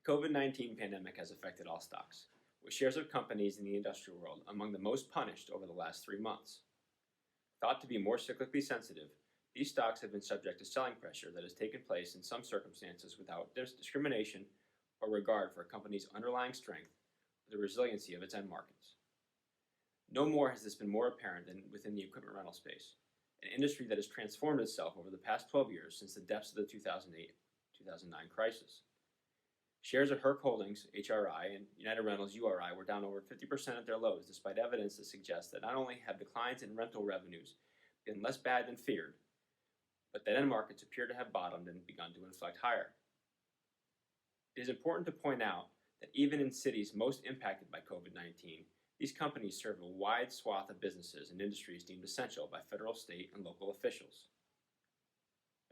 The COVID-19 pandemic has affected all stocks, with shares of companies in the industrial world among the most punished over the last 3 months. Thought to be more cyclically sensitive, these stocks have been subject to selling pressure that has taken place in some circumstances without discrimination or regard for a company's underlying strength or the resiliency of its end markets. No more has this been more apparent than within the equipment rental space, an industry that has transformed itself over the past 12 years since the depths of the 2008-2009 crisis. Shares of Herc Holdings, HRI, and United Rentals, URI, were down over 50% at their lows, despite evidence that suggests that not only have declines in rental revenues been less bad than feared, but that end markets appear to have bottomed and begun to inflect higher. It is important to point out that even in cities most impacted by COVID-19, these companies serve a wide swath of businesses and industries deemed essential by federal, state, and local officials.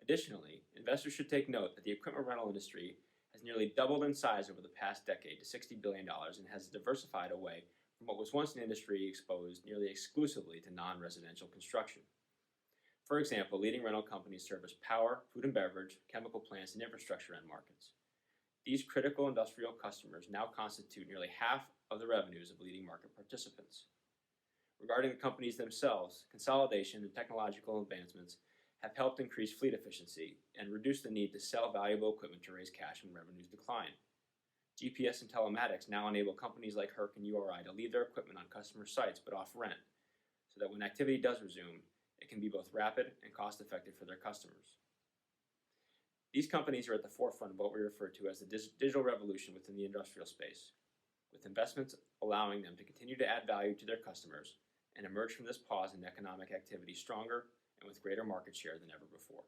Additionally, investors should take note that the equipment rental industry has nearly doubled in size over the past decade to $60 billion and has diversified away from what was once an industry exposed nearly exclusively to non-residential construction. For example, leading rental companies service power, food and beverage, chemical plants, and infrastructure end markets. These critical industrial customers now constitute nearly half of the revenues of leading market participants. Regarding the companies themselves, consolidation and technological advancements have helped increase fleet efficiency and reduce the need to sell valuable equipment to raise cash when revenues decline. GPS and telematics now enable companies like Herc and URI to leave their equipment on customer sites but off rent, so that when activity does resume, it can be both rapid and cost-effective for their customers. These companies are at the forefront of what we refer to as the digital revolution within the industrial space, with investments allowing them to continue to add value to their customers and emerge from this pause in economic activity stronger and with greater market share than ever before.